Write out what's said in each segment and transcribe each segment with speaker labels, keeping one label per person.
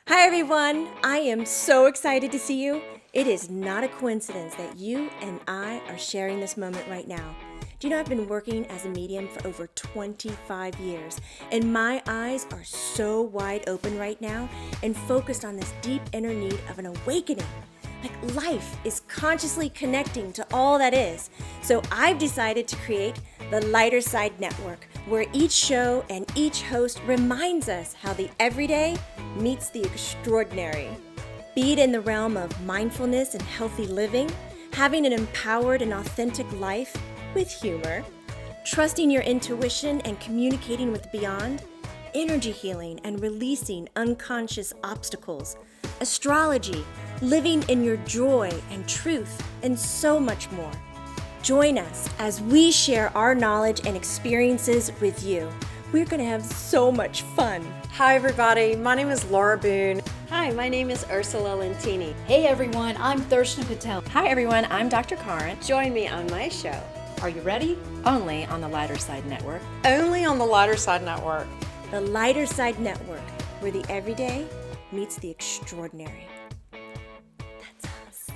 Speaker 1: Hi everyone, I am so excited to see you. It is not a coincidence that you and I are sharing this moment right now. Do you know I've been working as a medium for over 25 years, and my eyes are so wide open right now and focused on this deep inner need of an awakening. Like life is consciously connecting to all that is. So I've decided to create the Lighter Side Network, where each show and each host reminds us how the everyday meets the extraordinary. Be it in the realm of mindfulness and healthy living, having an empowered and authentic life with humor, trusting your intuition and communicating with beyond, energy healing and releasing unconscious obstacles, astrology, living in your joy and truth, and so much more. Join us as we share our knowledge and experiences with you. We're going to have so much fun.
Speaker 2: Hi everybody, my name is Laura Boone.
Speaker 3: Hi, my name is Ursula Lentini.
Speaker 4: Hey everyone, I'm Darshana Patel.
Speaker 5: Hi everyone, I'm Dr. Karin.
Speaker 3: Join me on my show.
Speaker 4: Are you ready?
Speaker 5: Only on the Lighter Side Network.
Speaker 2: Only on the Lighter Side Network.
Speaker 1: The Lighter Side Network, where the everyday meets the extraordinary. That's us.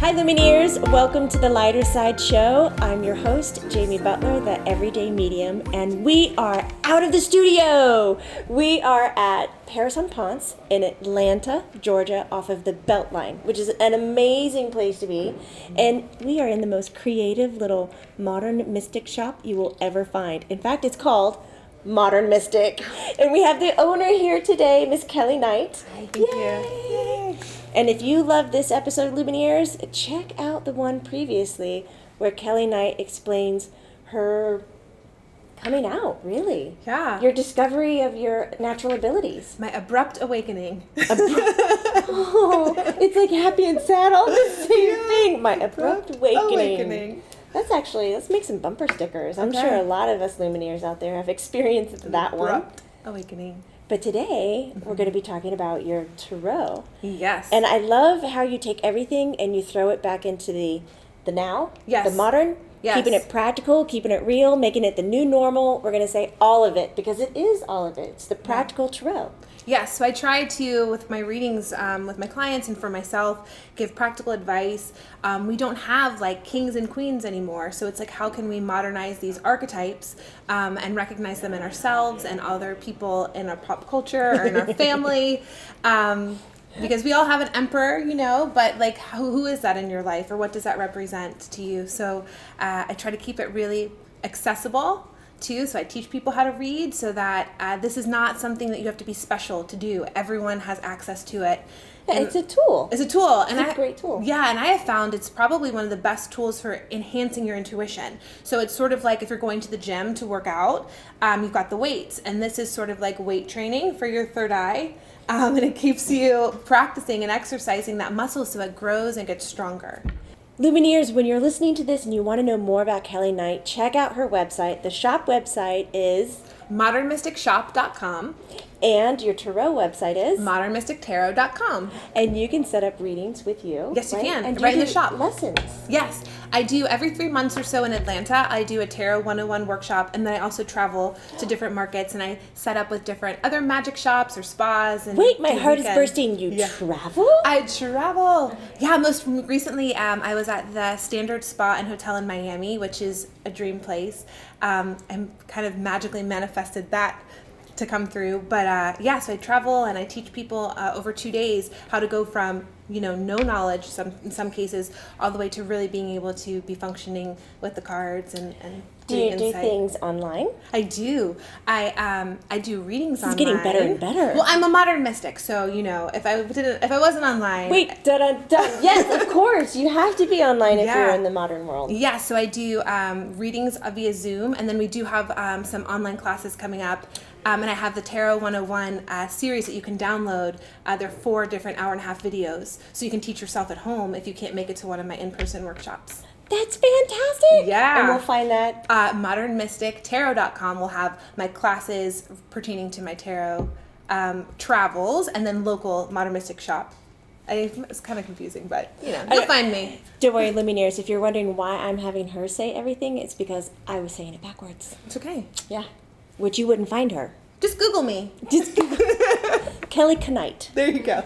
Speaker 1: Hi Luminaires, welcome to the Lighter Side Show. I'm your host, Jamie Butler, the Everyday Medium, and we are out of the studio. We are at Paris-on-Ponce in Atlanta, Georgia, off of the Beltline, which is an amazing place to be. And we are in the most creative little modern mystic shop you will ever find. In fact, it's called Modern Mystic. And we have the owner here today, Miss Kelley Knight.
Speaker 5: Hi, thank you.
Speaker 1: And if you love this episode of Luminaires, check out the one previously where Kelley Knight explains her coming out, really.
Speaker 6: Yeah.
Speaker 1: Your discovery of your natural abilities.
Speaker 6: My abrupt awakening.
Speaker 1: Oh, it's like happy and sad all the same thing. My abrupt awakening. Let's make some bumper stickers. I'm sure a lot of us Luminaires out there have experienced that one.
Speaker 6: Abrupt awakening.
Speaker 1: But today, we're going to be talking about your tarot.
Speaker 6: Yes.
Speaker 1: And I love how you take everything and you throw it back into the now,
Speaker 6: Yes.
Speaker 1: the modern,
Speaker 6: Yes.
Speaker 1: keeping it practical, keeping it real, making it the new normal. We're going to say all of it because it is all of it. It's the practical tarot.
Speaker 6: Yes, so I try to, with my readings with my clients and for myself, give practical advice. We don't have like kings and queens anymore, so it's like how can we modernize these archetypes and recognize them in ourselves and other people in our pop culture or in our family. Because we all have an emperor, but like who is that in your life or what does that represent to you? So I try to keep it really accessible too. So I teach people how to read so that this is not something that you have to be special to do. Everyone has access to it.
Speaker 1: Yeah, it's a tool.
Speaker 6: It's a tool.
Speaker 1: It's a great tool.
Speaker 6: Yeah, and I have found it's probably one of the best tools for enhancing your intuition. So it's sort of like if you're going to the gym to work out, you've got the weights. And this is sort of like weight training for your third eye. And it keeps you practicing and exercising that muscle so it grows and gets stronger.
Speaker 1: Luminaires, when you're listening to this and you want to know more about Kelley Knight, check out her website. The shop website is
Speaker 6: modernmysticshop.com.
Speaker 1: And your tarot website is
Speaker 6: modernmystictarot.com.
Speaker 1: And you can set up readings with you.
Speaker 6: Yes, you can.
Speaker 1: And
Speaker 6: right
Speaker 1: you
Speaker 6: in the
Speaker 1: do
Speaker 6: shop.
Speaker 1: Lessons.
Speaker 6: Yes, I do every 3 months or so in Atlanta. I do a Tarot 101 workshop, and then I also travel to different markets, and I set up with different other magic shops or spas. And
Speaker 1: wait, my heart is
Speaker 6: weekends.
Speaker 1: bursting. You travel?
Speaker 6: I travel. Yeah, most recently I was at the Standard Spa and Hotel in Miami, which is a dream place. I'm kind of magically manifested that to come through. But so I travel and I teach people over 2 days how to go from no knowledge in some cases all the way to really being able to be functioning with the cards and
Speaker 1: do you do things online?
Speaker 6: I do. I do readings online.
Speaker 1: It's getting better and better.
Speaker 6: Well, I'm a modern mystic, so if I wasn't online.
Speaker 1: Wait, yes, of course. You have to be online if you're in the modern world.
Speaker 6: Yeah, so I do readings via Zoom, and then we do have some online classes coming up. And I have the Tarot 101 series that you can download. There are 4 different hour-and-a-half videos, so you can teach yourself at home if you can't make it to one of my in-person workshops.
Speaker 1: That's fantastic.
Speaker 6: Yeah.
Speaker 1: And we'll find that.
Speaker 6: modernmystictarot.com will have my classes pertaining to my tarot travels, and then local Modern Mystic shop It's kind of confusing, but you'll find me.
Speaker 1: Don't worry, Luminaires. If you're wondering why I'm having her say everything, it's because I was saying it backwards.
Speaker 6: It's okay.
Speaker 1: Yeah, which you wouldn't find her.
Speaker 6: Just Google me.
Speaker 1: Just Kelley Knight.
Speaker 6: There you go.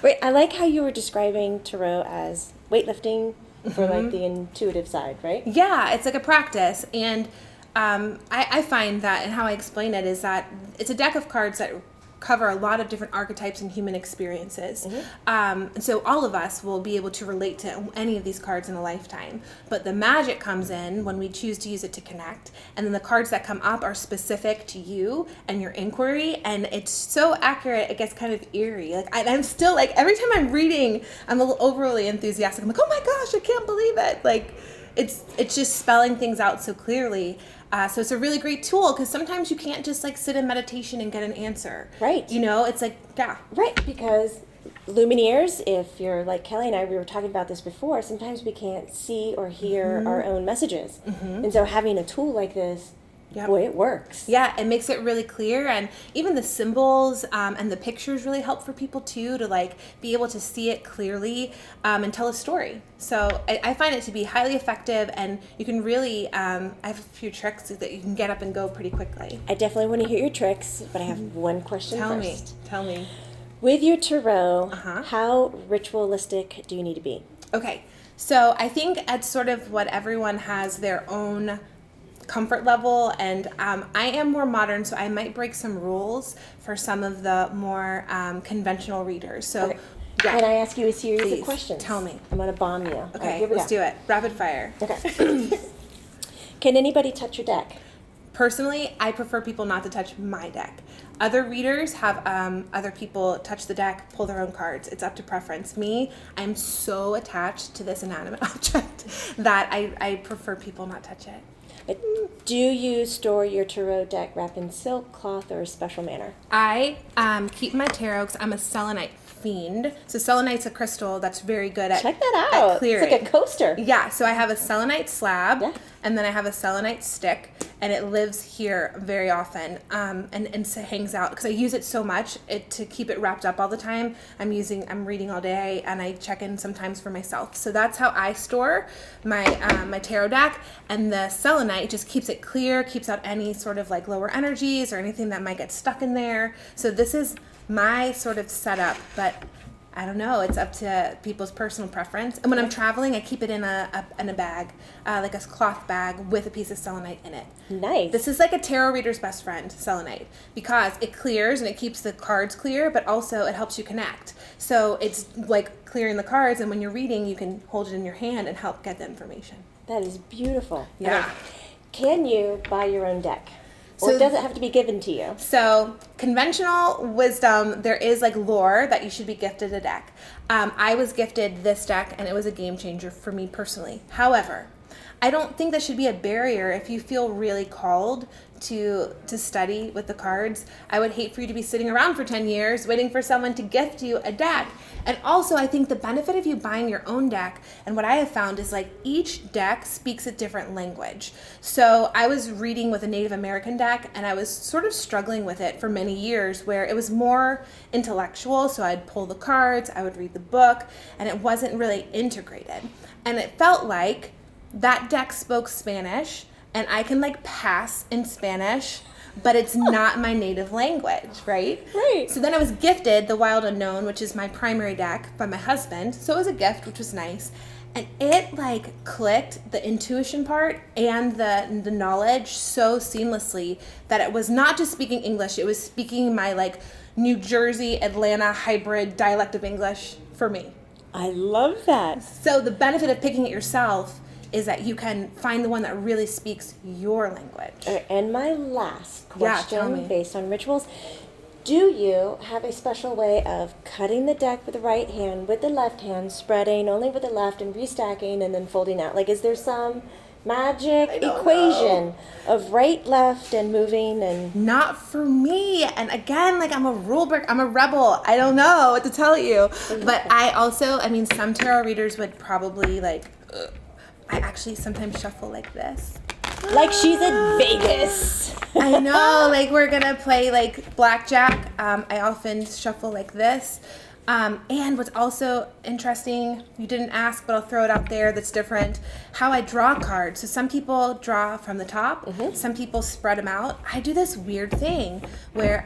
Speaker 1: Wait, I like how you were describing tarot as weightlifting for like the intuitive side, right?
Speaker 6: Yeah, it's like a practice, and I find that, and how I explain it is that it's a deck of cards that cover a lot of different archetypes and human experiences. And so all of us will be able to relate to any of these cards in a lifetime. But the magic comes in when we choose to use it to connect. And then the cards that come up are specific to you and your inquiry. And it's so accurate, it gets kind of eerie. Like I'm still like, every time I'm reading, I'm a little overly enthusiastic. I'm like, oh my gosh, I can't believe it. Like it's just spelling things out so clearly. So it's a really great tool because sometimes you can't just like sit in meditation and get an answer.
Speaker 1: Right.
Speaker 6: It's like, yeah.
Speaker 1: Right, because Luminaires, if you're like Kelley and I, we were talking about this before, sometimes we can't see or hear our own messages. And so having a tool like this, boy, it works.
Speaker 6: Yeah, it makes it really clear, and even the symbols and the pictures really help for people too, to like be able to see it clearly and tell a story. So I find it to be highly effective, and you can really, I have a few tricks that you can get up and go pretty quickly.
Speaker 1: I definitely want to hear your tricks, but I have one question first.
Speaker 6: Tell me.
Speaker 1: With your tarot, how ritualistic do you need to be?
Speaker 6: Okay, so I think it's sort of what everyone has their own comfort level, and I am more modern, so I might break some rules for some of the more conventional readers. So
Speaker 1: Okay. Can I ask you a series of questions?
Speaker 6: Tell me.
Speaker 1: I'm going to bomb you.
Speaker 6: Okay,
Speaker 1: All right,
Speaker 6: let's do it. Rapid fire.
Speaker 1: Okay. Can anybody touch your deck?
Speaker 6: Personally, I prefer people not to touch my deck. Other readers have other people touch the deck, pull their own cards. It's up to preference. Me, I'm so attached to this inanimate object that I prefer people not touch it.
Speaker 1: Do you store your tarot deck wrapped in silk, cloth, or a special manner?
Speaker 6: I keep my tarot because I'm a selenite fiend. So selenite's a crystal that's very good at
Speaker 1: Check that out.
Speaker 6: at clearing.
Speaker 1: It's like a coaster.
Speaker 6: Yeah, so I have a selenite slab,
Speaker 1: Yeah.
Speaker 6: and then I have a selenite stick, and it lives here very often, and so hangs out because I use it so much to keep it wrapped up all the time. I'm reading all day, and I check in sometimes for myself. So that's how I store my my tarot deck, and the selenite just keeps it clear, keeps out any sort of like lower energies or anything that might get stuck in there. So this is my sort of setup, but I don't know. It's up to people's personal preference. And when I'm traveling, I keep it in a bag, like a cloth bag with a piece of selenite in it.
Speaker 1: Nice.
Speaker 6: This is like a tarot reader's best friend, selenite, because it clears and it keeps the cards clear, but also it helps you connect. So it's like clearing the cards, and when you're reading, you can hold it in your hand and help get the information.
Speaker 1: That is beautiful.
Speaker 6: Yeah.
Speaker 1: Okay. Can you buy your own deck? Or
Speaker 6: So-
Speaker 1: does it have to be given to you?
Speaker 6: So conventional wisdom, there is like lore that you should be gifted a deck. I was gifted this deck, and it was a game changer for me personally. However, I don't think that should be a barrier if you feel really called to study with the cards. I would hate for you to be sitting around for 10 years waiting for someone to gift you a deck. And also, I think the benefit of you buying your own deck, and what I have found is like each deck speaks a different language. So I was reading with a Native American deck, and I was sort of struggling with it for many years, where it was more intellectual. So I'd pull the cards, I would read the book, and it wasn't really integrated. And it felt like that deck spoke Spanish, and I can like pass in Spanish, but it's not my native language, right?
Speaker 1: Right.
Speaker 6: So then I was gifted the Wild Unknown, which is my primary deck, by my husband. So it was a gift, which was nice. And it like clicked the intuition part and the knowledge so seamlessly that it was not just speaking English, it was speaking my like New Jersey, Atlanta hybrid dialect of English for me.
Speaker 1: I love that.
Speaker 6: So the benefit of picking it yourself is that you can find the one that really speaks your language.
Speaker 1: And my last
Speaker 6: Yeah, tell
Speaker 1: question,
Speaker 6: me.
Speaker 1: based on rituals, do you have a special way of cutting the deck with the right hand, with the left hand, spreading only with the left, and restacking and then folding out? Like, is there some magic equation of right, left, and moving and...
Speaker 6: Not for me. And again, like I'm a rule breaker. I'm a rebel. I don't know what to tell you. But I also, I mean, some tarot readers would probably like, I actually sometimes shuffle like this.
Speaker 1: Like she's in Vegas.
Speaker 6: I know, like we're gonna play like blackjack. I often shuffle like this. And what's also interesting, you didn't ask, but I'll throw it out there that's different, how I draw cards. So some people draw from the top, some people spread them out. I do this weird thing where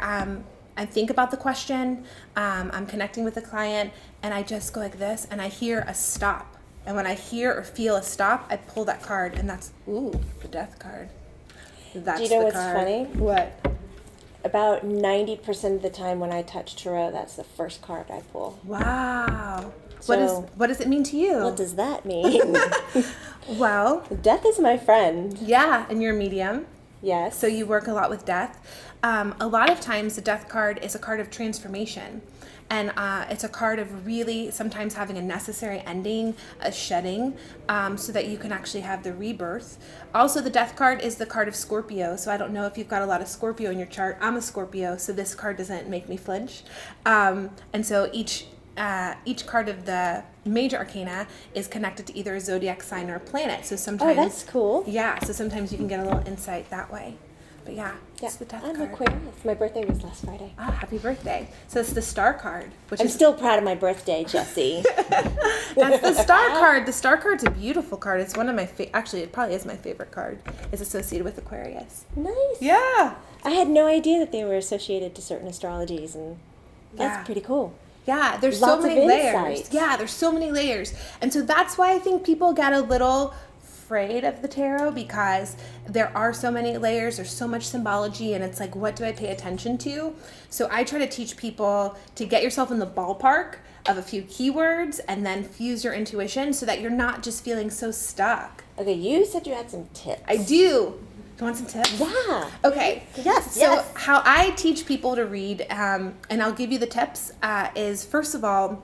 Speaker 6: I think about the question, I'm connecting with the client, and I just go like this, and I hear a stop. And when I hear or feel a stop, I pull that card, and that's, the death card. That's
Speaker 1: Do you know
Speaker 6: the
Speaker 1: what's
Speaker 6: card.
Speaker 1: funny?
Speaker 6: What?
Speaker 1: About 90% of the time when I touch tarot, that's the first card I pull.
Speaker 6: Wow.
Speaker 1: So-
Speaker 6: what does it mean to you?
Speaker 1: What does that mean?
Speaker 6: Well,
Speaker 1: Death is my friend.
Speaker 6: yeah, and you're a medium.
Speaker 1: Yes.
Speaker 6: So you work a lot with death. A lot of times the death card is a card of transformation. And it's a card of really sometimes having a necessary ending, a shedding, so that you can actually have the rebirth. Also, the death card is the card of Scorpio. So I don't know if you've got a lot of Scorpio in your chart. I'm a Scorpio, so this card doesn't make me flinch. And so each card of the major arcana is connected to either a zodiac sign or a planet. So sometimes,
Speaker 1: that's cool.
Speaker 6: Yeah, so sometimes you can get a little insight that way. But yeah,
Speaker 1: Yeah,
Speaker 6: it's the death
Speaker 1: I'm
Speaker 6: card.
Speaker 1: Aquarius. My birthday was last Friday.
Speaker 6: Ah, happy birthday. So it's the star card, which
Speaker 1: I'm
Speaker 6: is
Speaker 1: still proud of my birthday, Jessie.
Speaker 6: that's the star card. The star card's a beautiful card. It's one of my actually it probably is my favorite card. It's associated with Aquarius.
Speaker 1: Nice.
Speaker 6: Yeah.
Speaker 1: I had no idea that they were associated to certain astrologies, and that's
Speaker 6: Yeah.
Speaker 1: pretty cool.
Speaker 6: Yeah, there's
Speaker 1: Lots
Speaker 6: so
Speaker 1: of
Speaker 6: many layers.
Speaker 1: insight.
Speaker 6: Yeah, there's so many layers. And so that's why I think people get a little afraid of the tarot, because there are so many layers, there's so much symbology, and it's like, what do I pay attention to? So I try to teach people to get yourself in the ballpark of a few keywords and then fuse your intuition so that you're not just feeling so stuck.
Speaker 1: Okay, you said you had some tips.
Speaker 6: I do. You want some tips?
Speaker 1: Yeah.
Speaker 6: Okay.
Speaker 1: Yes,
Speaker 6: So
Speaker 1: yes.
Speaker 6: how I teach people to read, and I'll give you the tips, is first of all,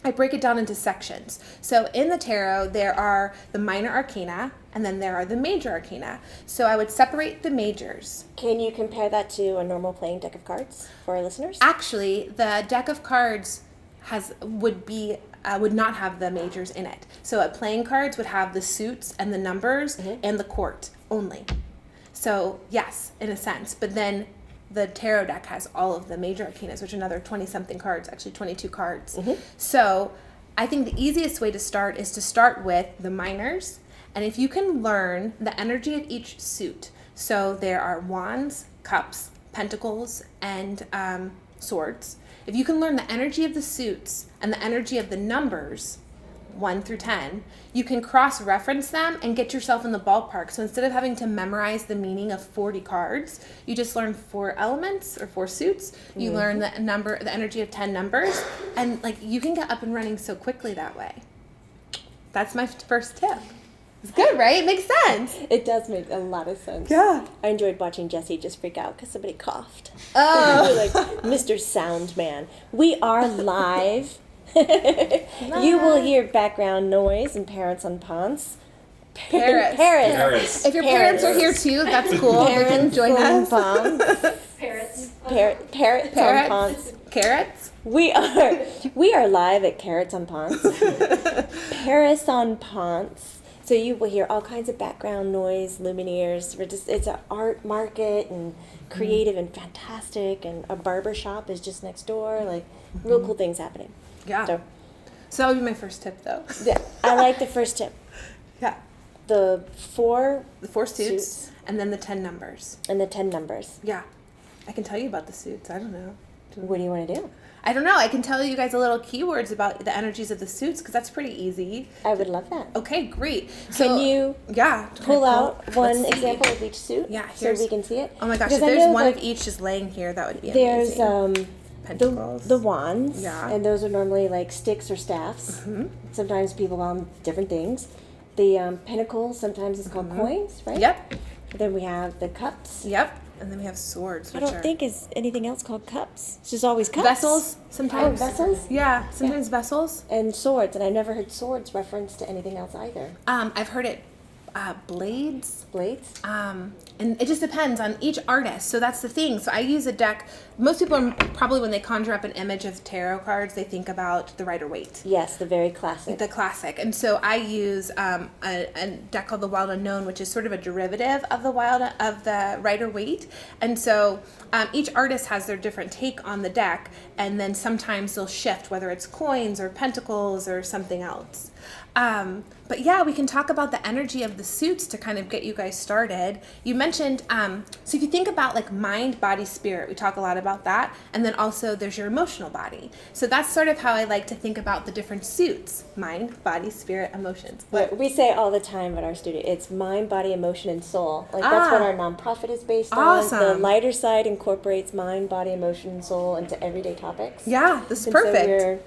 Speaker 6: I break it down into sections. So in the tarot, there are the minor arcana, and then there are the major arcana. So I would separate the majors.
Speaker 1: Can you compare that to a normal playing deck of cards for our listeners?
Speaker 6: Actually, the deck of cards would not have the majors in it. So playing cards would have the suits and the numbers and the court only. So yes, in a sense, but then the tarot deck has all of the major arcanas, which are another 20-something cards, actually 22 cards. So I think the easiest way to start is to start with the minors. And if you can learn the energy of each suit, so there are wands, cups, pentacles, and swords. If you can learn the energy of the suits and the energy of the numbers, 1 through 10, you can cross-reference them and get yourself in the ballpark. So instead of having to memorize the meaning of 40 cards, you just learn 4 elements or 4 suits. You learn the energy of 10 numbers, and like you can get up and running so quickly that way. That's my first tip. It's good, right? It makes sense.
Speaker 1: It does make a lot of sense.
Speaker 6: Yeah.
Speaker 1: I enjoyed watching Jessie just freak out because somebody coughed.
Speaker 6: Oh.
Speaker 1: Like, Mr. Soundman. We are live. You will hear background noise and parents on ponds.
Speaker 6: Parrots.
Speaker 1: Parrots.
Speaker 6: If your parents are here too, that's cool. They can
Speaker 1: Parents
Speaker 6: join
Speaker 1: on
Speaker 6: us.
Speaker 1: ponds.
Speaker 4: Parrots.
Speaker 1: Parrots on ponds.
Speaker 6: Carrots.
Speaker 1: We are live at Carrots on Ponds. Paris on Ponds. So you will hear all kinds of background noise, Luminaires. It's an art market and creative and fantastic, and a barber shop is just next door. Like real cool things happening.
Speaker 6: Yeah.
Speaker 1: So
Speaker 6: So that would be my first tip, though.
Speaker 1: yeah, I like the first tip.
Speaker 6: Yeah.
Speaker 1: The 4
Speaker 6: The 4 suits,
Speaker 1: Suits.
Speaker 6: and then the 10 numbers.
Speaker 1: and the 10 numbers.
Speaker 6: Yeah. I can tell you about the suits. I don't know.
Speaker 1: What do you want to do?
Speaker 6: I don't know. I can tell you guys a little keywords about the energies of the suits because that's pretty easy.
Speaker 1: I would love that.
Speaker 6: Okay, great.
Speaker 1: Can you
Speaker 6: Yeah.
Speaker 1: pull out
Speaker 6: Let's
Speaker 1: one
Speaker 6: see.
Speaker 1: example of each suit?
Speaker 6: Yeah,
Speaker 1: so
Speaker 6: here's-
Speaker 1: we can see it.
Speaker 6: Oh my gosh,
Speaker 1: Because
Speaker 6: if
Speaker 1: I
Speaker 6: there's
Speaker 1: know,
Speaker 6: one
Speaker 1: like,
Speaker 6: of each just laying here, that would be
Speaker 1: there's
Speaker 6: amazing.
Speaker 1: the wands,
Speaker 6: Yeah.
Speaker 1: and those are normally like sticks or staffs. Sometimes people call them different things. The pentacles, sometimes it's called coins, right?
Speaker 6: Yep.
Speaker 1: Then we have the cups.
Speaker 6: Yep. And then we have swords,
Speaker 1: I
Speaker 6: which
Speaker 1: don't
Speaker 6: are
Speaker 1: think is anything else called cups. It's just always cups.
Speaker 6: vessels sometimes.
Speaker 1: Oh, vessels?
Speaker 6: Yeah, sometimes vessels.
Speaker 1: And swords, and I've never heard swords referenced to anything else either.
Speaker 6: I've heard it blades.
Speaker 3: Blades?
Speaker 6: And it just depends on each artist. So that's the thing. So I use a deck. Most people probably, when they conjure up an image of tarot cards, they think about the Rider-Waite.
Speaker 3: Yes, the very classic.
Speaker 6: The classic. And so I use a deck called the Wild Unknown, which is sort of a derivative of the Rider-Waite. And so each artist has their different take on the deck, and then sometimes they'll shift, whether it's coins or pentacles or something else. But yeah, we can talk about the energy of the suits to kind of get you guys started. You mentioned, so if you think about like mind, body, spirit, we talk a lot about that. And then also there's your emotional body. So that's sort of how I like to think about the different suits: mind, body, spirit, emotions.
Speaker 3: But we say all the time at our studio, it's mind, body, emotion, and soul. Like that's what our nonprofit is based
Speaker 6: Awesome.
Speaker 3: on. The lighter side incorporates mind, body, emotion, and soul into everyday topics.
Speaker 6: Yeah, this is
Speaker 3: And so
Speaker 6: perfect.
Speaker 3: there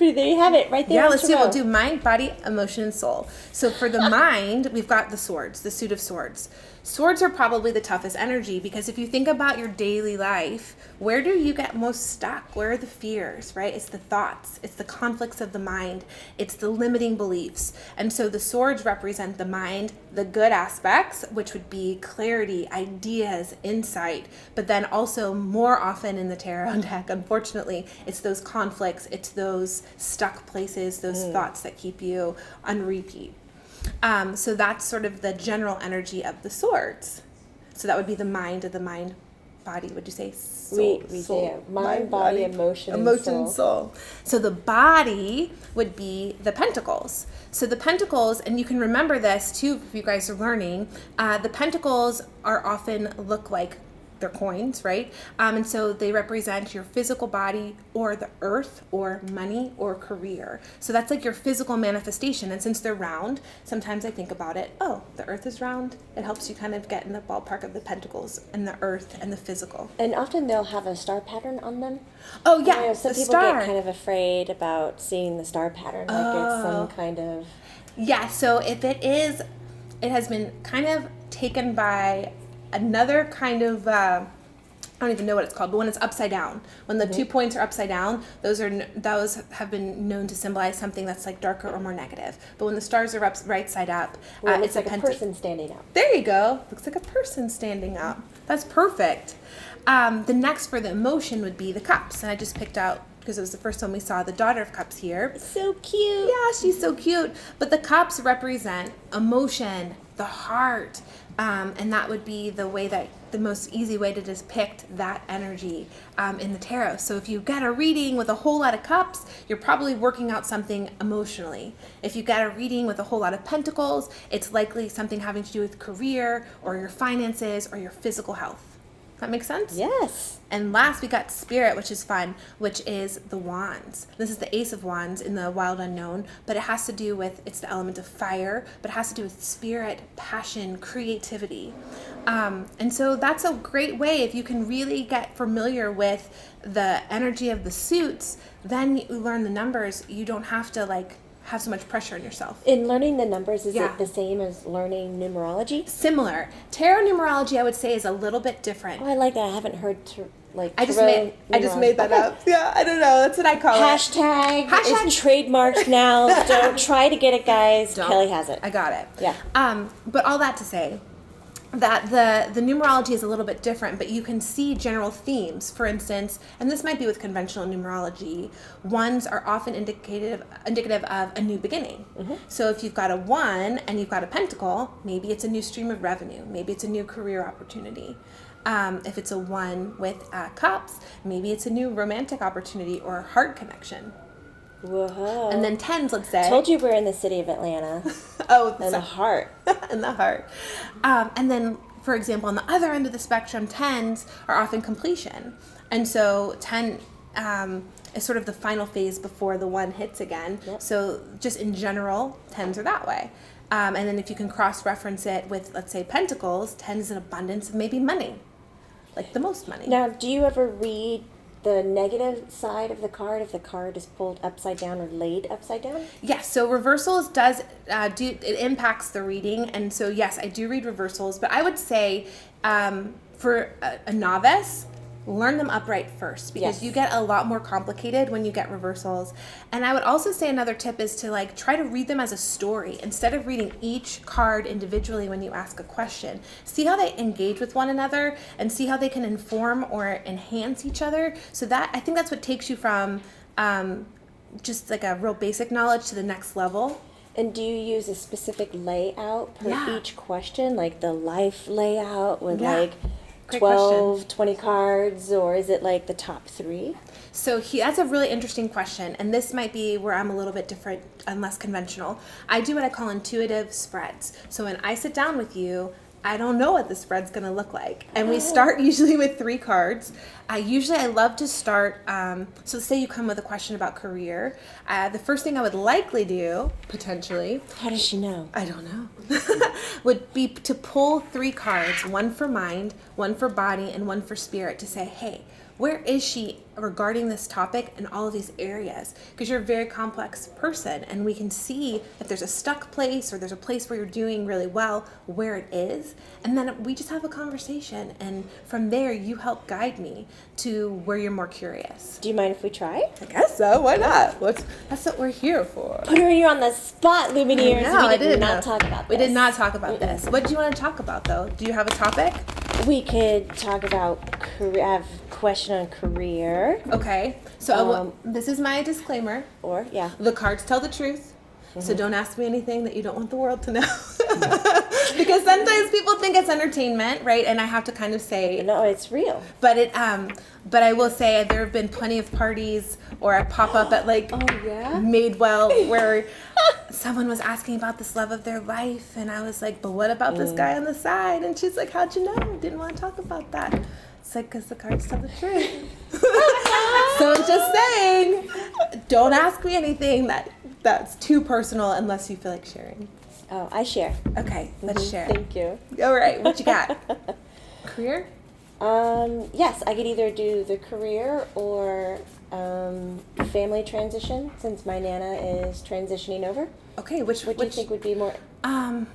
Speaker 3: you have it, right there.
Speaker 6: Yeah,
Speaker 3: in
Speaker 6: let's do.
Speaker 3: Tarot.
Speaker 6: We'll do mind, body, emotion, and soul. So for the mind, we've got the swords, the suit of swords. Swords are probably the toughest energy because if you think about your daily life, where do you get most stuck? Where are the fears, right? It's the thoughts, it's the conflicts of the mind, it's the limiting beliefs. And so the swords represent the mind, the good aspects, which would be clarity, ideas, insight, but then also more often in the tarot deck, unfortunately, it's those conflicts, it's those stuck places, those thoughts that keep you on repeat. So that's sort of the general energy of the swords. So that would be the mind of the mind, body. Would you say soul?
Speaker 3: We
Speaker 6: soul.
Speaker 3: say mind, body, emotion, and
Speaker 6: soul. So the body would be the pentacles. So the pentacles, and you can remember this too if you guys are learning, the pentacles are often look like they're coins, right? And so they represent your physical body or the earth or money or career. So that's like your physical manifestation. And since they're round, sometimes I think about it, oh, the earth is round. It helps you kind of get in the ballpark of the pentacles and the earth and the physical.
Speaker 3: And often they'll have a star pattern on them.
Speaker 6: Oh, yeah,
Speaker 3: I know some
Speaker 6: the
Speaker 3: people
Speaker 6: star.
Speaker 3: get kind of afraid about seeing the star pattern, like it's some kind of...
Speaker 6: Yeah, so if it has been kind of taken by another kind of, I don't even know what it's called, but when it's upside down, when the 2 points are upside down, those have been known to symbolize something that's like darker or more negative. But when the stars are right side up,
Speaker 3: Well,
Speaker 6: it's
Speaker 3: like a person standing up.
Speaker 6: There you go. Looks like a person standing up. That's perfect. The next for the emotion would be the cups, and I just picked out, because it was the first one we saw, the Daughter of Cups here.
Speaker 3: So cute.
Speaker 6: Yeah, she's so cute. But the cups represent emotion, the heart, and that would be the most easy way to depict that energy in the tarot. So if you get a reading with a whole lot of cups, you're probably working out something emotionally. If you get a reading with a whole lot of pentacles, it's likely something having to do with career or your finances or your physical health. That makes sense?
Speaker 3: Yes.
Speaker 6: And last, we got Spirit, which is fun, which is the wands. This is the Ace of Wands in the Wild Unknown, but it has to do with, it's the element of fire, but it has to do with spirit, passion, creativity. And so that's a great way, if you can really get familiar with the energy of the suits, then you learn the numbers. You don't have to have so much pressure on yourself.
Speaker 3: In learning the numbers, is
Speaker 6: Yeah.
Speaker 3: it the same as learning numerology?
Speaker 6: Similar. Tarot numerology, I would say, is a little bit different.
Speaker 3: Oh, I like that. I haven't heard
Speaker 6: I just
Speaker 3: tarot
Speaker 6: made that
Speaker 3: numerology.
Speaker 6: up. Yeah, I don't know. That's what I call it.
Speaker 3: Hashtag
Speaker 6: Hashtag-
Speaker 3: is trademarked now. Don't try to get it, guys.
Speaker 6: Don't.
Speaker 3: Kelley has it.
Speaker 6: I got it.
Speaker 3: Yeah.
Speaker 6: But all that to say that the numerology is a little bit different, but you can see general themes. For instance, and this might be with conventional numerology, ones are often indicative of a new beginning. So if you've got a 1 and you've got a pentacle, maybe it's a new stream of revenue. Maybe it's a new career opportunity. If it's a 1 with cups, maybe it's a new romantic opportunity or heart connection.
Speaker 3: Whoa.
Speaker 6: And then 10s, let's say.
Speaker 3: Told you we're in the city of Atlanta.
Speaker 6: Oh,
Speaker 3: And the heart.
Speaker 6: in the heart. And then, for example, on the other end of the spectrum, 10s are often completion. And so 10 is sort of the final phase before the 1 hits again.
Speaker 3: Yep.
Speaker 6: So just in general, 10s are that way. And then if you can cross-reference it with, let's say, pentacles, 10 is an abundance of maybe money, like the most money.
Speaker 3: Now, do you ever read the negative side of the card if the card is pulled upside down or laid upside down?
Speaker 6: Yes, so reversals does it impacts the reading, and so yes, I do read reversals, but I would say for a novice, learn them upright first, because
Speaker 3: Yes.
Speaker 6: you get a lot more complicated when you get reversals. And I would also say another tip is to like try to read them as a story instead of reading each card individually when you ask a question. See how they engage with one another and see how they can inform or enhance each other. So that, I think that's what takes you from just like a real basic knowledge to the next level.
Speaker 3: And do you use a specific layout per
Speaker 6: Yeah.
Speaker 3: each question, like the life layout with
Speaker 6: Yeah.
Speaker 3: like
Speaker 6: Great
Speaker 3: 12, 20 cards, or is it like the top 3?
Speaker 6: So that's a really interesting question, and this might be where I'm a little bit different and less conventional. I do what I call intuitive spreads. So when I sit down with you, I don't know what the spread's going to look like. And we start usually with 3 cards. I love to start, so say you come with a question about career. The first thing I would likely do, potentially,
Speaker 3: How does she know?
Speaker 6: I don't know, would be to pull 3 cards, one for mind, one for body, and one for spirit, to say, hey, where is she regarding this topic in all of these areas? Because you're a very complex person, and we can see if there's a stuck place or there's a place where you're doing really well, where it is. And then we just have a conversation, and from there you help guide me to where you're more curious.
Speaker 3: Do you mind if we try?
Speaker 6: I guess so. Why not? That's what we're here for.
Speaker 3: Putting you on the spot, Luminaires.
Speaker 6: No,
Speaker 3: We
Speaker 6: I
Speaker 3: did
Speaker 6: didn't
Speaker 3: not
Speaker 6: know.
Speaker 3: talk about this.
Speaker 6: We did not talk about this. What do you want to talk about, though? Do you have a topic?
Speaker 3: We could talk about career. I have a question on career.
Speaker 6: Okay. So this is my disclaimer.
Speaker 3: Or, yeah.
Speaker 6: The cards tell the truth. So don't ask me anything that you don't want the world to know. Because sometimes people think it's entertainment, right? And I have to kind of say,
Speaker 3: No, it's real.
Speaker 6: but I will say there have been plenty of parties or I pop up at like Madewell where someone was asking about this love of their life, and I was like, but what about this guy on the side? And she's like, how'd you know? Didn't want to talk about that. It's like, because the cards tell the truth. So I'm just saying, don't ask me anything that's too personal unless you feel like sharing.
Speaker 3: Oh, I share.
Speaker 6: Okay, let's share.
Speaker 3: Thank you.
Speaker 6: All right, what you got? Career?
Speaker 3: Yes, I could either do the career or family transition, since my Nana is transitioning over.
Speaker 6: Okay, which
Speaker 3: What do you think would be more
Speaker 6: I'm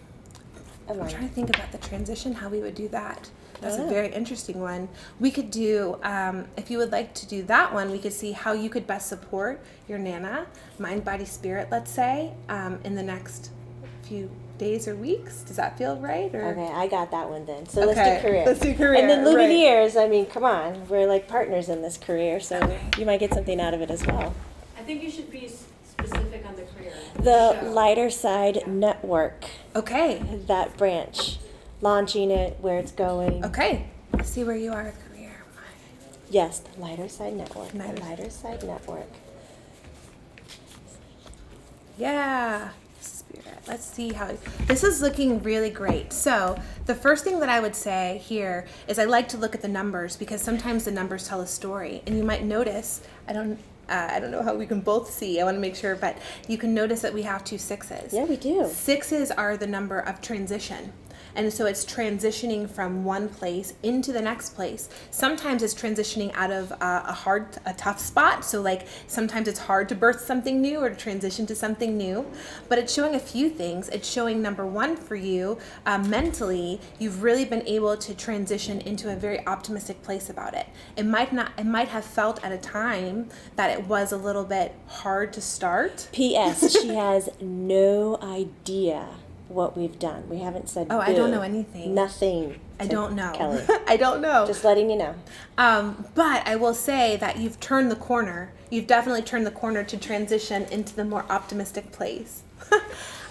Speaker 3: aligned?
Speaker 6: trying to think about the transition, how we would do that. That's a
Speaker 3: Oh.
Speaker 6: very interesting one. We could do, if you would like to do that one, we could see how you could best support your Nana, mind, body, spirit, let's say, in the next few days or weeks. Does that feel right? Or?
Speaker 3: Okay, I got that one then. So
Speaker 6: Okay,
Speaker 3: let's do career.
Speaker 6: let's do career,
Speaker 3: And then
Speaker 6: right.
Speaker 3: Luminaires, I mean, come on. We're like partners in this career, so you might get something out of it as well.
Speaker 5: I think you should be specific on the career.
Speaker 3: The Lighter Side Network,
Speaker 6: Okay,
Speaker 3: that branch, launching it, where it's going.
Speaker 6: okay. Let's see where you are with career.
Speaker 3: Yes, the Lighter Side Network.
Speaker 6: Lighter
Speaker 3: The Lighter Side Network.
Speaker 6: Yeah, spirit. Let's see how this is looking really great. So the first thing that I would say here is I like to look at the numbers, because sometimes the numbers tell a story, and you might notice. I don't know how we can both see. I want to make sure, but you can notice that we have 2 6s.
Speaker 3: Yeah, we do.
Speaker 6: 6s are the number of transition. And so it's transitioning from one place into the next place. Sometimes it's transitioning out of a tough spot. So like sometimes it's hard to birth something new or to transition to something new. But it's showing a few things. It's showing, number one, for you, mentally, you've really been able to transition into a very optimistic place about it. It might have felt at a time that it was a little bit hard to start.
Speaker 3: P.S. She has no idea what we've done. We haven't said
Speaker 6: Oh, I don't
Speaker 3: boo.
Speaker 6: know anything.
Speaker 3: Nothing.
Speaker 6: I
Speaker 3: to
Speaker 6: don't know.
Speaker 3: Kelley.
Speaker 6: I don't know.
Speaker 3: Just letting you know.
Speaker 6: But I will say that you've turned the corner. You've definitely turned the corner to transition into the more optimistic place.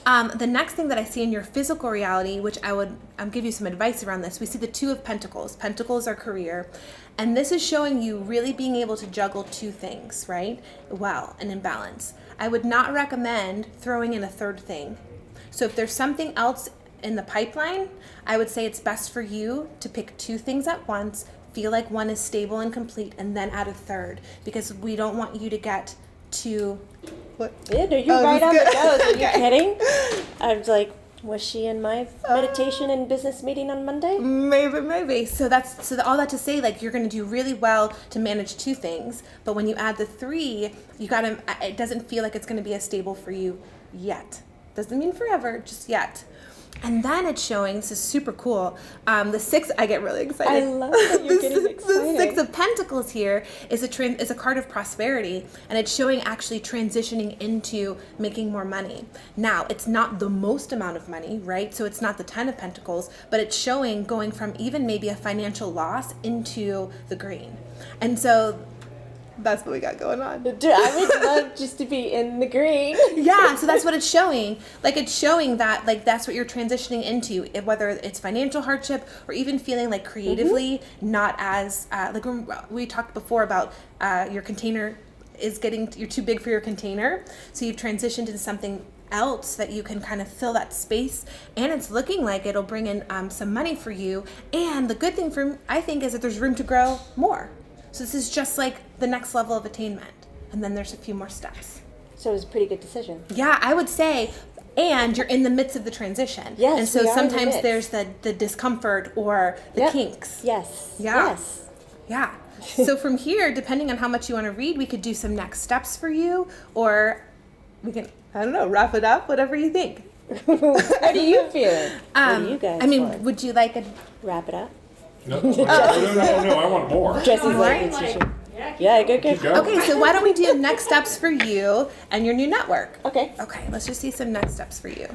Speaker 6: The next thing that I see in your physical reality, which I would give you some advice around this, we see the 2 of Pentacles. Pentacles are career. And this is showing you really being able to juggle 2 things, right? Well, and in balance. I would not recommend throwing in a third thing. So if there's something else in the pipeline, I would say it's best for you to pick 2 things at once, feel like one is stable and complete, and then add a third, because we don't want you to get too... What?
Speaker 3: Yeah, no, you're right on the nose. Are you kidding? I was like, was she in my meditation and business meeting on Monday?
Speaker 6: Maybe. So all that to say, like, you're going to do really well to manage 2 things, but when you add the 3, it doesn't feel like it's going to be as stable for you yet. Doesn't mean forever, just yet. And then it's showing, this is super cool, the six, I get really excited.
Speaker 3: I love that you're getting
Speaker 6: The
Speaker 3: excited.
Speaker 6: Six of Pentacles here is a card of prosperity, and it's showing actually transitioning into making more money. Now, it's not the most amount of money, right? So it's not the 10 of Pentacles, but it's showing going from even maybe a financial loss into the green. And so that's what we got going on.
Speaker 3: Dude, I would love just to be in the green.
Speaker 6: Yeah, so that's what it's showing. Like, it's showing that, like, that's what you're transitioning into, whether it's financial hardship or even feeling like creatively not as, like we talked before about your container you're too big for your container. So you've transitioned into something else that you can kind of fill that space, and it's looking like it'll bring in some money for you. And the good thing I think is that there's room to grow more. So this is just like the next level of attainment. And then there's a few more steps.
Speaker 3: So it was a pretty good decision.
Speaker 6: Yeah, I would say, and you're in the midst of the transition.
Speaker 3: Yes,
Speaker 6: and so
Speaker 3: we are in the
Speaker 6: sometimes
Speaker 3: midst.
Speaker 6: there's the discomfort or the kinks.
Speaker 3: Yes.
Speaker 6: Yeah.
Speaker 3: Yes.
Speaker 6: Yeah. So from here, depending on how much you want to read, we could do some next steps for you, or we can, I don't know, wrap it up, whatever you think.
Speaker 3: What do you feel? What do you guys
Speaker 6: I mean,
Speaker 3: want?
Speaker 6: would you like a...
Speaker 3: Wrap it up?
Speaker 7: No, I want more.
Speaker 3: Jesse's
Speaker 6: Right?
Speaker 3: like, yeah, good.
Speaker 7: Keep going.
Speaker 6: Okay, so why don't we do next steps for you and your new network?
Speaker 3: Okay.
Speaker 6: Okay, let's just see some next steps for you.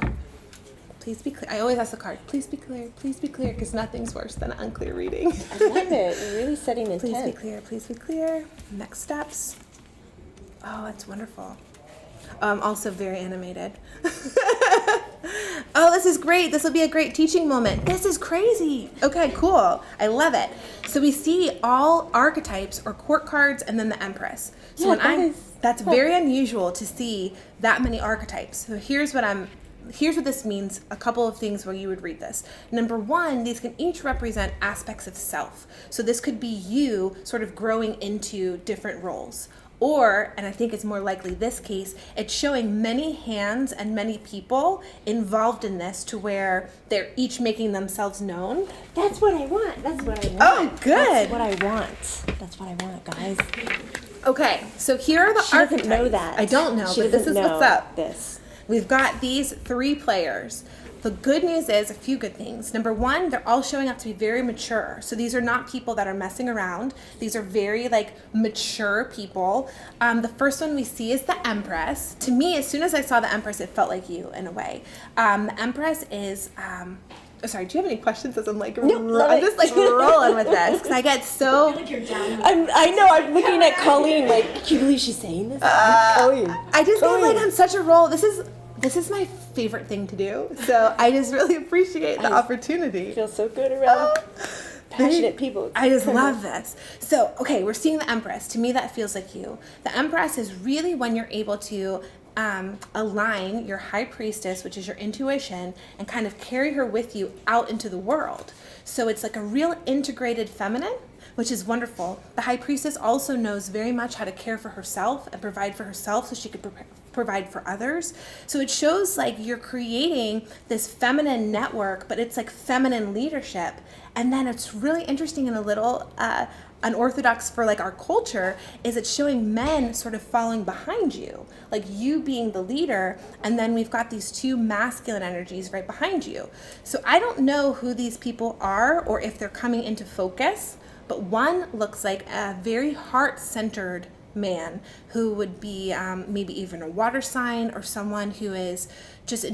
Speaker 6: Please be clear. I always ask the card, please be clear, because nothing's worse than an unclear reading.
Speaker 3: I love it. You're really setting intent.
Speaker 6: Please be clear, please be clear. Next steps. Oh, that's wonderful. I'm also very animated. Oh, this is great. This will be a great teaching moment. This is crazy. Okay, cool. I love it. So we see all archetypes or court cards and then the Empress. So
Speaker 3: Yeah,
Speaker 6: that's very unusual to see that many archetypes. So here's what this means, a couple of things where you would read this. Number one, these can each represent aspects of self. So this could be you sort of growing into different roles. Or, and I think it's more likely this case, it's showing many hands and many people involved in this to where they're each making themselves known.
Speaker 3: That's what I want. That's what I want.
Speaker 6: Oh, good.
Speaker 3: That's what I want. That's what I want, guys.
Speaker 6: Okay, so here are the
Speaker 3: She
Speaker 6: archetypes.
Speaker 3: doesn't know that.
Speaker 6: I don't know,
Speaker 3: She
Speaker 6: but this
Speaker 3: doesn't
Speaker 6: is
Speaker 3: know
Speaker 6: what's up.
Speaker 3: This.
Speaker 6: We've got these three players. The good news is a few good things. Number one, they're all showing up to be very mature. So these are not people that are messing around. These are very mature people. The first one we see is the Empress. To me, as soon as I saw the Empress, it felt like you in a way. The Empress is, sorry, do you have any questions as I'm I'm just rolling with this because I get so.
Speaker 5: I feel like you're down.
Speaker 3: I know. I'm looking at Colleen like, can you believe she's saying this? Colleen.
Speaker 6: I just feel like on such a roll. This is my favorite thing to do. So I just really appreciate the opportunity.
Speaker 3: I feel so good around passionate people.
Speaker 6: I just love this. So, okay, we're seeing the Empress. To me, that feels like you. The Empress is really when you're able to align your High Priestess, which is your intuition, and kind of carry her with you out into the world. So it's like a real integrated feminine, which is wonderful. The High Priestess also knows very much how to care for herself and provide for herself so she could provide for others. So it shows like you're creating this feminine network, but it's like feminine leadership. And then it's really interesting and a little unorthodox for like our culture is it's showing men sort of following behind you, like you being the leader, and then we've got these two masculine energies right behind you. So I don't know who these people are or if they're coming into focus, but one looks like a very heart-centered man who would be maybe even a water sign or someone who is just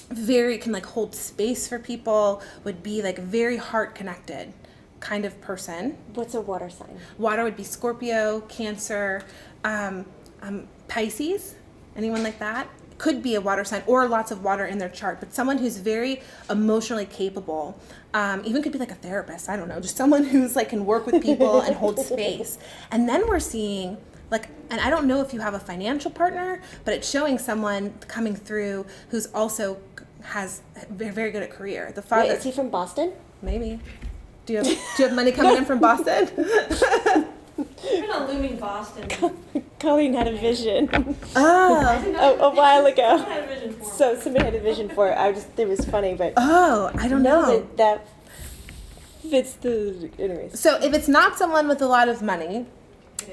Speaker 6: very can like hold space for people, would be like very heart connected kind of person.
Speaker 3: What's a water sign?
Speaker 6: Water would be Scorpio, Cancer, Pisces, anyone like that. Could be a water sign or lots of water in their chart, but someone who's very emotionally capable. Even could be like a therapist, I don't know, just someone who's like can work with people and hold space. And then we're seeing like, and I don't know if you have a financial partner, but it's showing someone coming through who's also very good at career. The father.
Speaker 3: Wait, is he from Boston?
Speaker 6: Maybe. Do you have money coming in from Boston?
Speaker 5: Even on Looming Boston.
Speaker 3: Colleen had a vision.
Speaker 6: Oh.
Speaker 3: A while ago.
Speaker 5: I had a vision for
Speaker 3: So somebody had a vision for it. It was funny, but
Speaker 6: Oh, I don't know.
Speaker 3: that fits the anyways.
Speaker 6: So if it's not someone with a lot of money,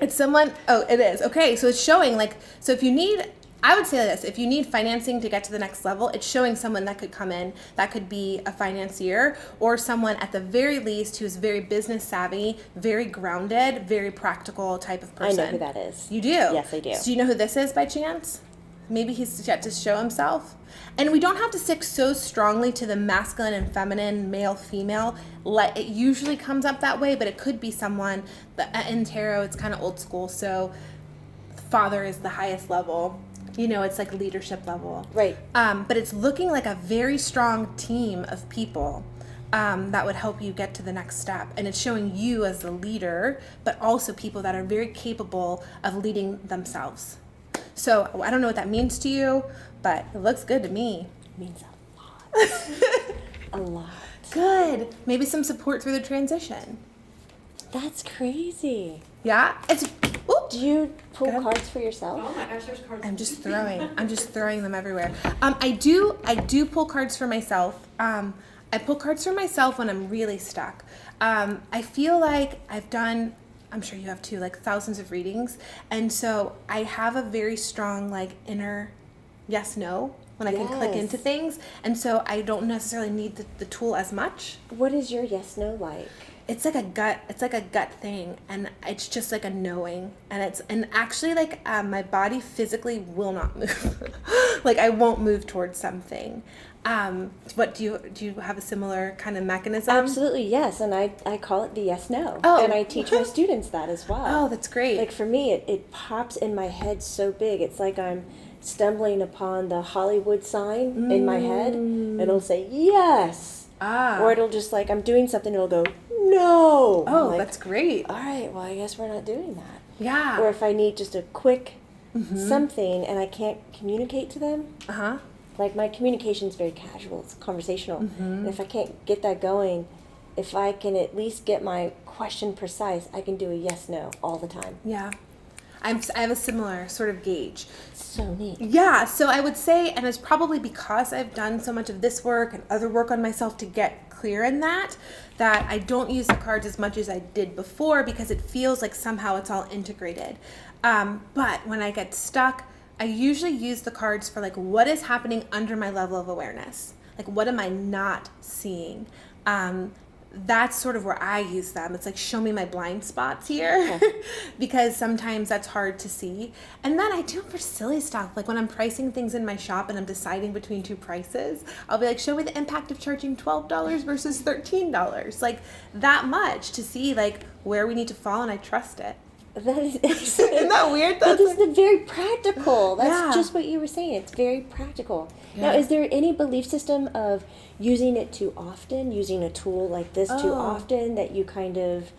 Speaker 6: it's someone, oh, it is. Okay, so it's showing like, so if you need I would say this: if you need financing to get to the next level, it's showing someone that could come in, that could be a financier, or someone at the very least who's very business savvy, very grounded, very practical type of person.
Speaker 3: I know who that is.
Speaker 6: You do?
Speaker 3: Yes, I do.
Speaker 6: So do you know who this is by chance? Maybe he's yet to show himself. And we don't have to stick so strongly to the masculine and feminine, male, female. It usually comes up that way, but it could be someone that in tarot, it's kind of old school. So father is the highest level. You know, it's like leadership level.
Speaker 3: Right.
Speaker 6: But it's looking like a very strong team of people that would help you get to the next step. And it's showing you as the leader, but also people that are very capable of leading themselves. So I don't know what that means to you, but it looks good to me.
Speaker 3: It means a lot. A lot.
Speaker 6: Good. Maybe some support through the transition.
Speaker 3: That's crazy.
Speaker 6: Yeah? It's... Ooh.
Speaker 3: Do you pull
Speaker 6: Good.
Speaker 3: cards for yourself?
Speaker 5: Oh my gosh, there's cards.
Speaker 6: I'm just throwing them everywhere. I do pull cards for myself. I pull cards for myself when I'm really stuck. I feel like I've done, I'm sure you have too, like thousands of readings. And so I have a very strong like inner yes, no, when I can click into things. And so I don't necessarily need the tool as much.
Speaker 3: What is your yes, no like?
Speaker 6: It's like a gut thing, and it's just like a knowing, and actually like my body physically will not move. Like I won't move towards something. What do you have a similar kind of mechanism?
Speaker 3: Absolutely, yes. And I call it the yes, no.
Speaker 6: Oh.
Speaker 3: And I teach my students that as well.
Speaker 6: Oh, that's great.
Speaker 3: Like for me, it pops in my head so big. It's like I'm stumbling upon the Hollywood sign in my head. It'll say yes. Or it'll just like I'm doing something, it'll go, no.
Speaker 6: Oh,
Speaker 3: like,
Speaker 6: that's great.
Speaker 3: all right, well, I guess we're not doing that.
Speaker 6: Yeah.
Speaker 3: Or if I need just a quick something and I can't communicate to them, like my communication is very casual, it's conversational. And if I can't get that going, if I can at least get my question precise, I can do a yes, no all the time.
Speaker 6: Yeah. I have a similar sort of gauge.
Speaker 3: So neat.
Speaker 6: Yeah, so I would say, and it's probably because I've done so much of this work and other work on myself to get clear in that I don't use the cards as much as I did before because it feels like somehow it's all integrated. But when I get stuck, I usually use the cards for like what is happening under my level of awareness. Like what am I not seeing? That's sort of where I use them. It's like, show me my blind spots here because sometimes that's hard to see. And then I do it for silly stuff. Like when I'm pricing things in my shop and I'm deciding between two prices, I'll be like, show me the impact of charging $12 versus $13. Like that much to see like where we need to fall, and I trust it.
Speaker 3: That is
Speaker 6: Isn't that weird?
Speaker 3: That is very practical. That's
Speaker 6: Yeah.
Speaker 3: just what you were saying. It's very practical.
Speaker 6: Yeah.
Speaker 3: Now, is there any belief system of using it too often, using a tool like this too often, that you kind of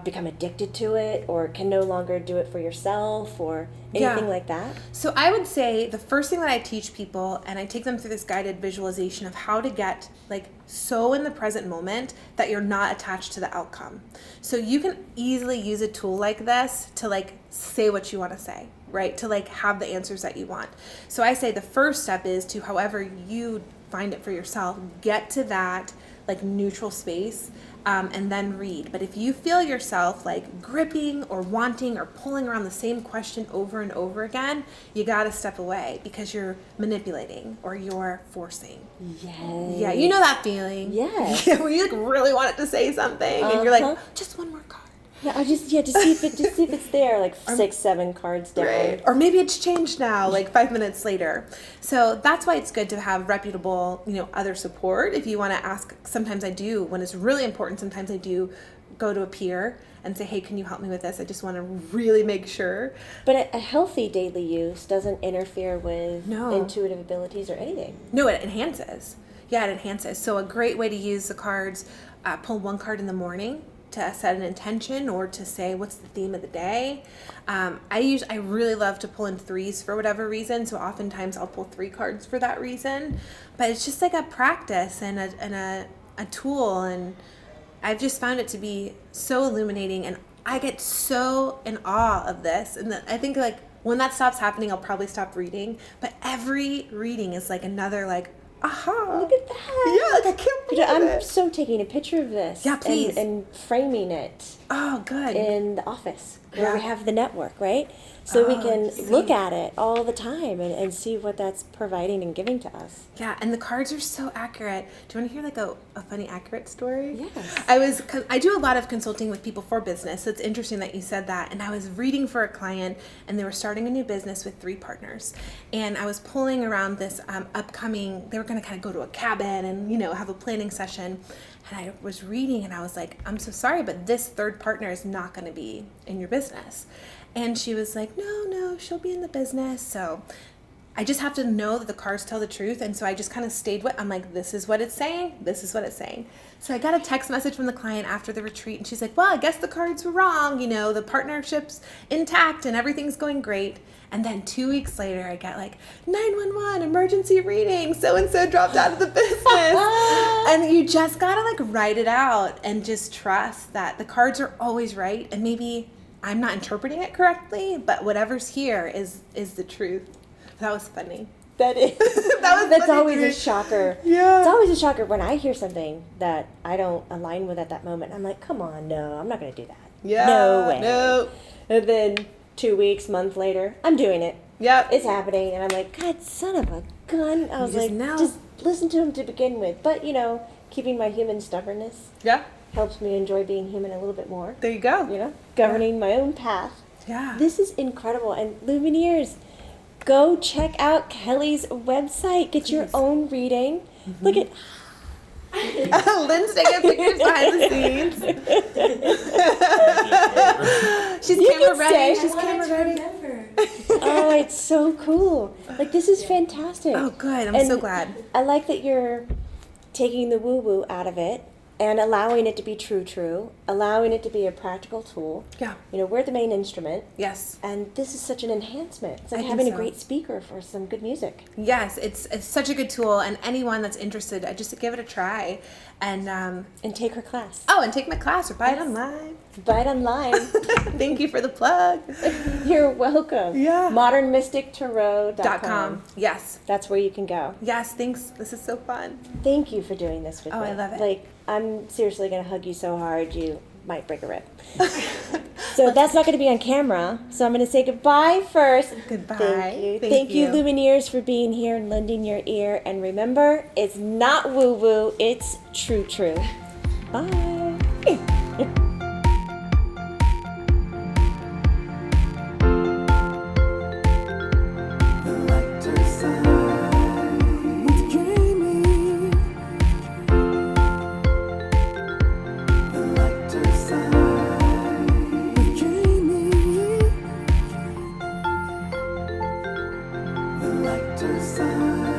Speaker 3: become addicted to it or can no longer do it for yourself or anything like that?
Speaker 6: So I would say the first thing that I teach people, and I take them through this guided visualization of how to get like so in the present moment that you're not attached to the outcome. So you can easily use a tool like this to like say what you want to say, right? To like have the answers that you want. So I say the first step is to, however you find it for yourself, get to that like neutral space. And then read. But if you feel yourself like gripping or wanting or pulling around the same question over and over again, you gotta step away because you're manipulating or you're forcing.
Speaker 3: Yes.
Speaker 6: Yeah, you know that feeling.
Speaker 3: Yes.
Speaker 6: Yeah, where you like really want it to say something and you're like, just one more card.
Speaker 3: Yeah, I just see if it's there, like 6, 7 cards down.
Speaker 6: Right. Or maybe it's changed now, like 5 minutes later. So that's why it's good to have reputable, other support. If you want to ask, sometimes I do, when it's really important, sometimes I do go to a peer and say, hey, can you help me with this? I just want to really make sure.
Speaker 3: But a healthy daily use doesn't interfere with
Speaker 6: No.
Speaker 3: intuitive abilities or anything.
Speaker 6: No, it enhances. Yeah, it enhances. So a great way to use the cards, pull one card in the morning to set an intention or to say what's the theme of the day. I really love to pull in 3s for whatever reason, so oftentimes I'll pull 3 cards for that reason. But it's just like a practice and a tool, and I've just found it to be so illuminating, and I get so in awe of this. And I think like when that stops happening, I'll probably stop reading. But every reading is like another like, aha!
Speaker 3: Look at that.
Speaker 6: Yeah, like I can't believe
Speaker 3: I'm
Speaker 6: it.
Speaker 3: so taking a picture of this.
Speaker 6: Yeah, please.
Speaker 3: And framing it
Speaker 6: Oh, good.
Speaker 3: in the office. where we have the network, right? So we can look at it all the time and see what that's providing and giving to us.
Speaker 6: Yeah, and the cards are so accurate. Do you want to hear like a funny accurate story?
Speaker 3: Yes.
Speaker 6: I do a lot of consulting with people for business, so it's interesting that you said that. And I was reading for a client, and they were starting a new business with 3 partners. And I was pulling around this upcoming, they were going to kind of go to a cabin and, have a planning session. And I was reading, and I was like, I'm so sorry, but this 3rd partner is not going to be in your business. And she was like, no, she'll be in the business. So I just have to know that the cards tell the truth. And so I just kind of stayed with, I'm like, this is what it's saying. This is what it's saying. So I got a text message from the client after the retreat, and she's like, well, I guess the cards were wrong. The partnership's intact and everything's going great. And then 2 weeks later, I got like 911 emergency reading. So-and-so dropped out of the business. And you just got to like write it out and just trust that the cards are always right. And maybe I'm not interpreting it correctly, but whatever's here is the truth. That was funny.
Speaker 3: That is. That's always a shocker.
Speaker 6: Yeah.
Speaker 3: It's always a shocker when I hear something that I don't align with at that moment. I'm like, come on, no, I'm not going to do that.
Speaker 6: Yeah.
Speaker 3: No way.
Speaker 6: No.
Speaker 3: And then 2 weeks, month later, I'm doing it.
Speaker 6: Yep.
Speaker 3: It's happening. And I'm like, God, son of a gun. I was
Speaker 6: just
Speaker 3: like,
Speaker 6: know.
Speaker 3: just listen to him to begin with. But, keeping my human stubbornness
Speaker 6: Yeah.
Speaker 3: helps me enjoy being human a little bit more.
Speaker 6: There you go.
Speaker 3: Governing my own path.
Speaker 6: Yeah.
Speaker 3: This is incredible. And Luminaires, go check out Kelley's website. Get your own reading. Look at
Speaker 6: Lynn's taking pictures behind the scenes. She's
Speaker 3: You
Speaker 6: camera
Speaker 3: can
Speaker 6: ready.
Speaker 3: stay.
Speaker 6: She's camera ready.
Speaker 3: oh, it's so cool. Like, this is fantastic.
Speaker 6: Oh, good. I'm
Speaker 3: And
Speaker 6: so glad.
Speaker 3: I like that you're taking the woo-woo out of it and allowing it to be true, allowing it to be a practical tool.
Speaker 6: Yeah.
Speaker 3: We're the main instrument,
Speaker 6: Yes.
Speaker 3: and this is such an enhancement. It's like
Speaker 6: I think
Speaker 3: having a
Speaker 6: so.
Speaker 3: great speaker for some good music.
Speaker 6: Yes, it's such a good tool, and anyone that's interested, I just give it a try, and
Speaker 3: And take her class.
Speaker 6: and take my class or buy it online.
Speaker 3: Buy it online.
Speaker 6: Thank you for the plug.
Speaker 3: You're welcome.
Speaker 6: Yeah.
Speaker 3: ModernMysticTarot.com.
Speaker 6: Yes.
Speaker 3: That's where you can go.
Speaker 6: Yes. Thanks. This is so fun.
Speaker 3: Thank you for doing this with me.
Speaker 6: Oh, I love it.
Speaker 3: Like, I'm seriously going to hug you so hard you might break a rib. So that's not going to be on camera. So I'm going to say goodbye first.
Speaker 6: Goodbye.
Speaker 3: Thank you.
Speaker 6: Thank
Speaker 3: Thank you,
Speaker 6: you.
Speaker 3: Luminaires, for being here and lending your ear. And remember, it's not woo-woo, it's true. Bye.
Speaker 8: Side.